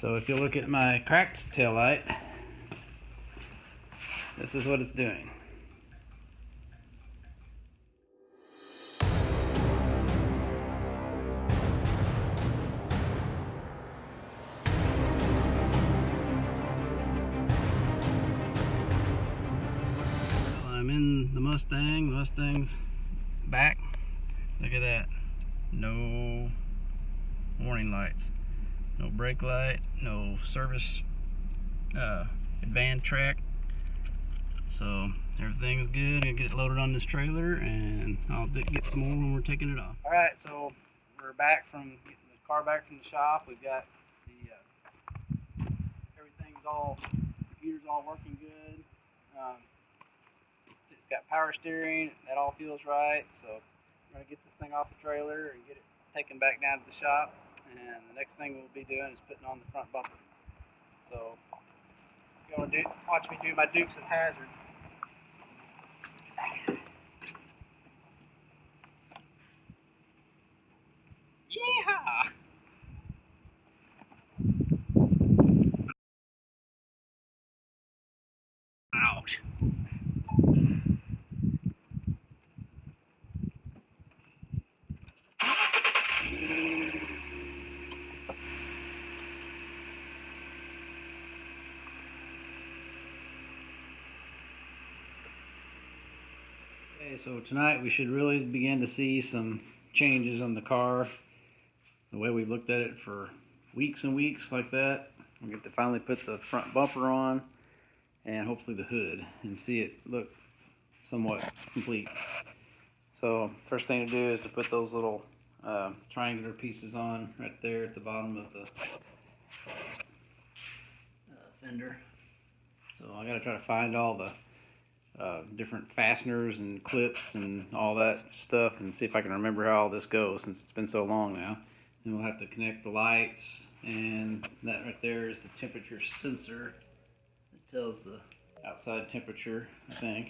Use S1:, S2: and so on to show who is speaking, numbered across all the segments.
S1: So if you look at my cracked taillight, this is what it's doing. I'm in the Mustang. The Mustang's back. Look at that. No warning lights. No brake light, no service advanced track. So everything's good. I'll get it loaded on this trailer and I'll get some more when we're taking it off. Alright, so we're back from getting the car back from the shop. We've got the everything's all, computer's all working good. It's got power steering, that all feels right. So we're gonna get this thing off the trailer and get it taken back down to the shop. And the next thing we'll be doing is putting on the front bumper. So if you want to watch me do my Dukes of Hazzard. Yeehaw! Ouch. Okay, so tonight we should really begin to see some changes on the car. The way we've looked at it for weeks and weeks like that. We get to finally put the front bumper on and hopefully the hood and see it look somewhat complete. So first thing to do is to put those little triangular pieces on right there at the bottom of the fender. So I got to try to find all the different fasteners and clips and all that stuff and see if I can remember how all this goes since it's been so long now. Then we'll have to connect the lights, and that right there is the temperature sensor. It tells the outside temperature, I think.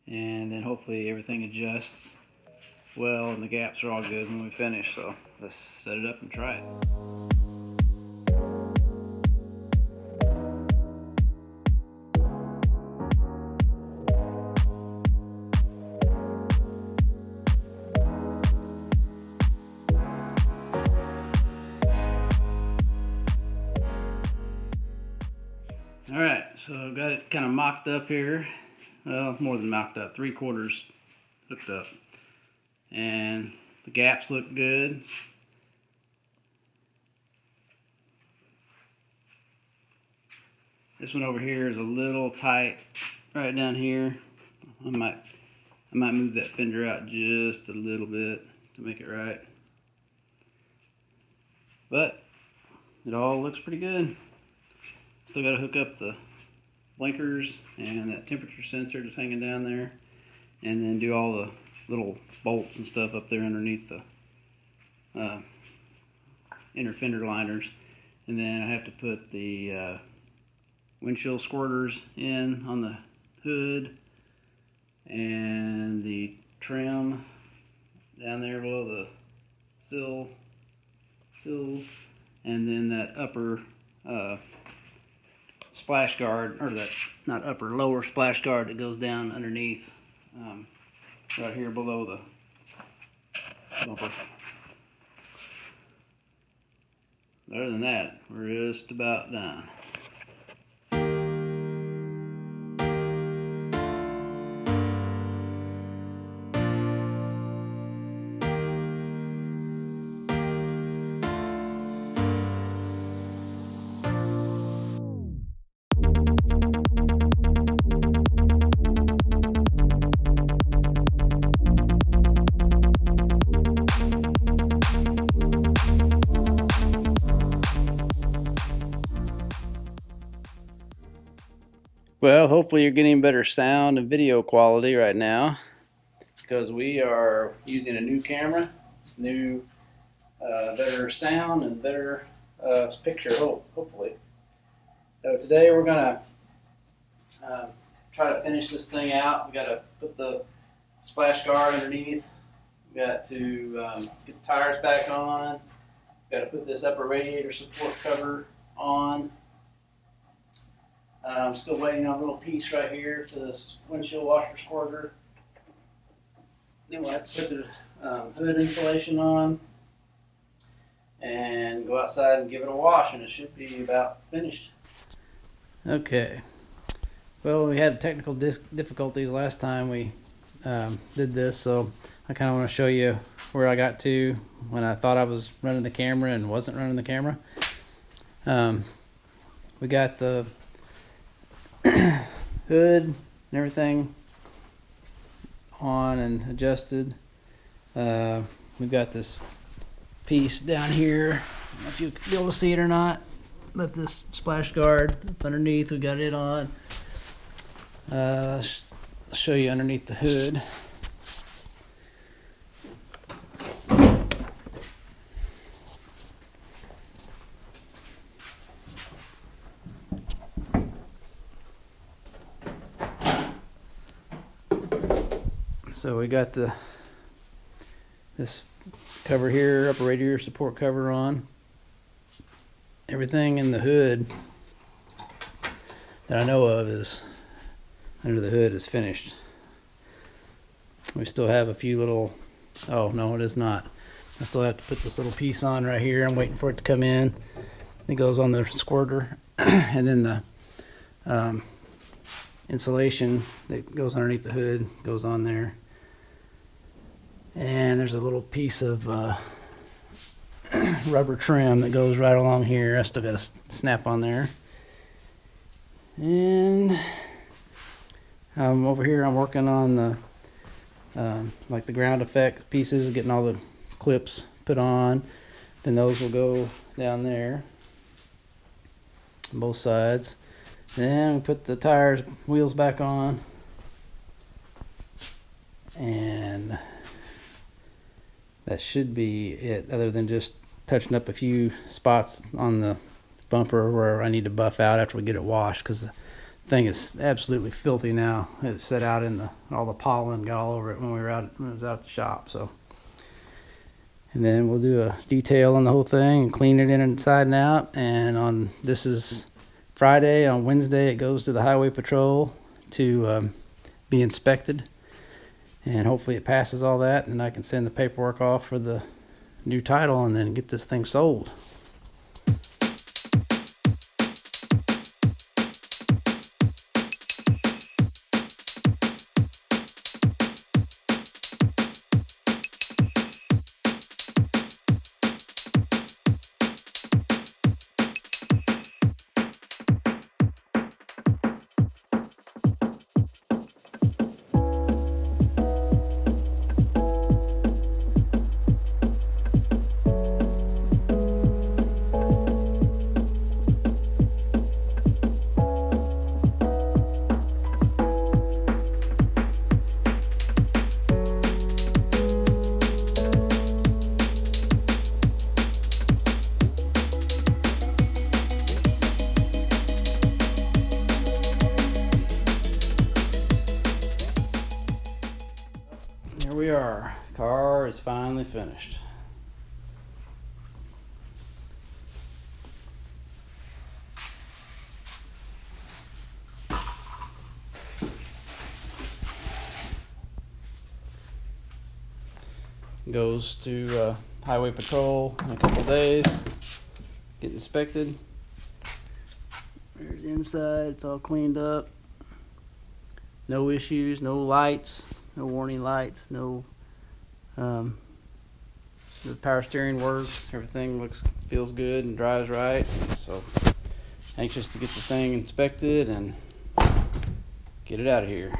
S1: And then hopefully everything adjusts well and the gaps are all good when we finish. So let's set it up and try it. Alright, so I've got it kind of mocked up here. Well, more than mocked up, 3/4 hooked up. And the gaps look good. This one over here is a little tight right down here. I might move that fender out just a little bit to make it right. But it all looks pretty good. Still got to hook up the blinkers and that temperature sensor just hanging down there, and then do all the little bolts and stuff up there underneath the inner fender liners. And then I have to put the windshield squirters in on the hood and the trim down there below the sills, and then that upper splash guard, or that lower splash guard that goes down underneath right here below the bumper. Other than that, we're just about done. Well, hopefully you're getting better sound and video quality right now, because we are using a new camera, better sound and better picture, hopefully. So today we're going to try to finish this thing out. We got to put the splash guard underneath. We got to get the tires back on, Got to put this upper radiator support cover on. I'm still waiting on a little piece right here for this windshield washer squirter. Then we'll have to put the hood insulation on and go outside and give it a wash, and it should be about finished. Okay. Well, we had technical difficulties last time we did this, so I kind of want to show you where I got to when I thought I was running the camera and wasn't running the camera. We got the hood and everything on and adjusted. We've got this piece down here. I don't know if you'll be able to see it or not, but this splash guard up underneath, we got it on. I'll show you underneath the hood. So we got this cover here, upper radiator support cover on. Everything in the hood that I know of is under the hood is finished. We still have a few little, oh no, it is not. I still have to put this little piece on right here. I'm waiting for it to come in. It goes on the squirter, and then the insulation that goes underneath the hood goes on there. And there's a little piece of rubber trim that goes right along here. I still got to snap on there. And over here I'm working on the like the ground effect pieces, getting all the clips put on. Then those will go down there on both sides. Then we put the tires, wheels back on, and that should be it, other than just touching up a few spots on the bumper where I need to buff out after we get it washed, because the thing is absolutely filthy now. It's set out in all the pollen got all over it when it was out at the shop. So, and then we'll do a detail on the whole thing and clean it inside and out. And this is Friday. On Wednesday it goes to the highway patrol to be inspected. And hopefully it passes all that, and I can send the paperwork off for the new title and then get this thing sold. Here we are. Car is finally finished. Goes to highway patrol in a couple days. Get inspected. There's the inside. It's all cleaned up. No issues. No lights. No warning lights, no, the power steering works, everything feels good and drives right. So anxious to get the thing inspected and get it out of here.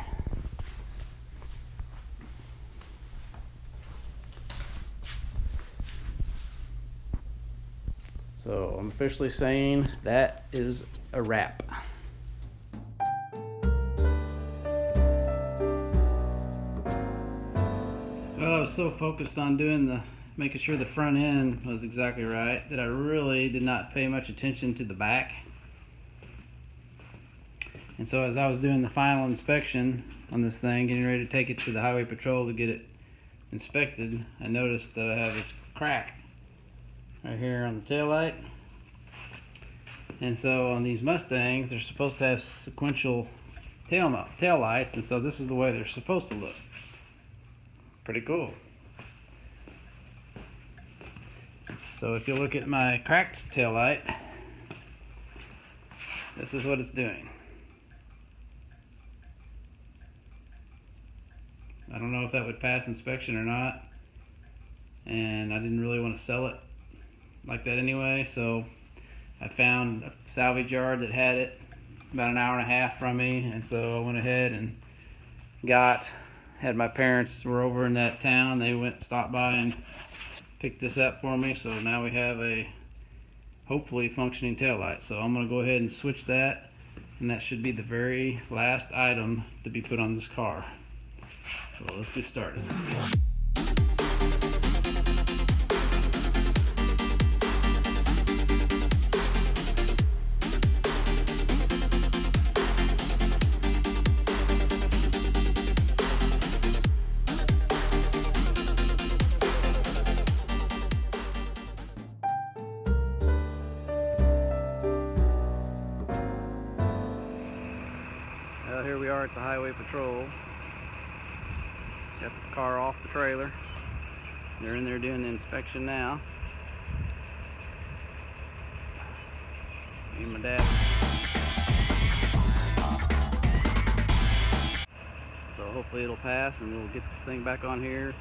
S1: So I'm officially saying that is a wrap. Well, I was so focused on making sure the front end was exactly right that I really did not pay much attention to the back. And so as I was doing the final inspection on this thing, getting ready to take it to the highway patrol to get it inspected, I noticed that I have this crack right here on the taillight. And so on these Mustangs, they're supposed to have sequential tail lights, and so this is the way they're supposed to look. Pretty cool. So if you look at my cracked taillight, this is what it's doing. I don't know if that would pass inspection or not, and I didn't really want to sell it like that anyway, so I found a salvage yard that had it about an hour and a half from me, and so I went ahead and had my parents were over in that town. They stopped by and picked this up for me, so now we have a hopefully functioning taillight. So I'm going to go ahead and switch that, and that should be the very last item to be put on this car. So let's get started. Well, here we are at the Highway Patrol. Got the car off the trailer. They're in there doing the inspection now. Me and my dad. So hopefully it'll pass and we'll get this thing back on here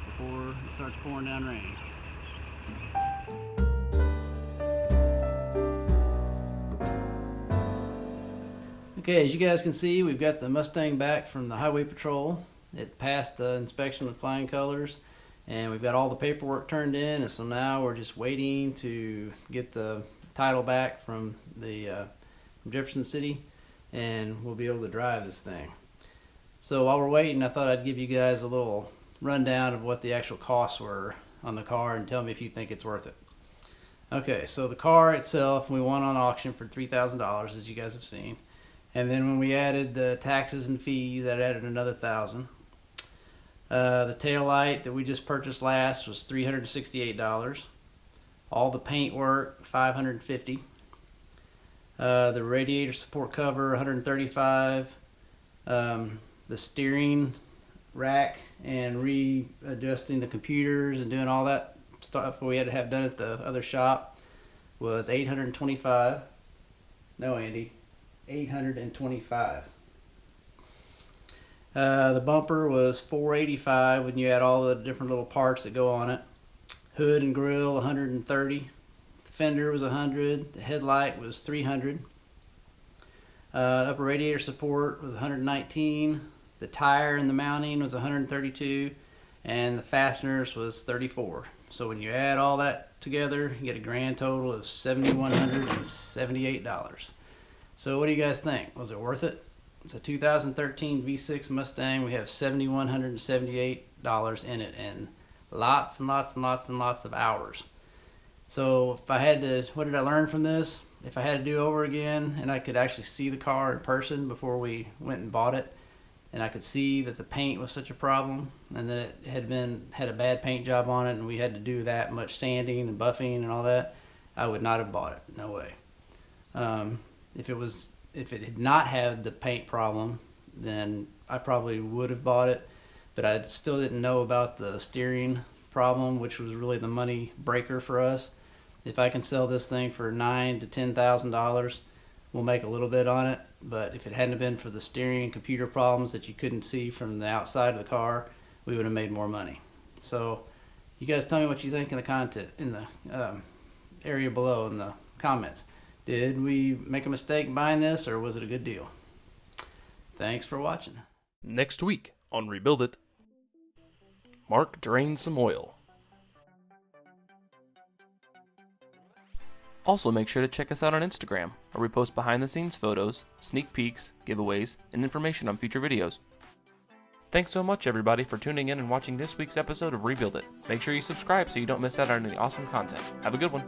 S1: before it starts pouring down rain. Okay, as you guys can see, we've got the Mustang back from the Highway Patrol. It passed the inspection with flying colors, and we've got all the paperwork turned in, and so now we're just waiting to get the title back from Jefferson City, and we'll be able to drive this thing. So while we're waiting, I thought I'd give you guys a little rundown of what the actual costs were on the car and tell me if you think it's worth it. Okay, so the car itself, we won on auction for $3,000, as you guys have seen. And then when we added the taxes and fees, that added another $1,000. The tail light that we just purchased last was $368. All the paint work, $550. The radiator support cover, $135. The steering rack and readjusting the computers and doing all that stuff we had to have done at the other shop was $825. No, Andy. $825. The bumper was $485 when you add all the different little parts that go on it. Hood and grill, $130. The fender was $100. The headlight was $300. Upper radiator support was $119. The tire and the mounting was $132, and the fasteners was $34. So when you add all that together, you get a grand total of $7,178. So what do you guys think? Was it worth it? It's a 2013 V6 Mustang. We have $7,178 in it, and lots and lots and lots and lots of hours. So if I had to, what did I learn from this? If I had to do over again and I could actually see the car in person before we went and bought it, and I could see that the paint was such a problem and that it had a bad paint job on it, and we had to do that much sanding and buffing and all that, I would not have bought it. No way. If it had not had the paint problem, then I probably would have bought it, but I still didn't know about the steering problem, which was really the money breaker for us. If I can sell this thing for $9,000 to $10,000, we'll make a little bit on it, but if it hadn't been for the steering and computer problems that you couldn't see from the outside of the car, we would have made more money. So you guys tell me what you think in the area below in the comments. Did we make a mistake buying this, or was it a good deal? Thanks for watching.
S2: Next week on Rebuild It, Mark drains some oil. Also, make sure to check us out on Instagram, where we post behind-the-scenes photos, sneak peeks, giveaways, and information on future videos. Thanks so much, everybody, for tuning in and watching this week's episode of Rebuild It. Make sure you subscribe so you don't miss out on any awesome content. Have a good one.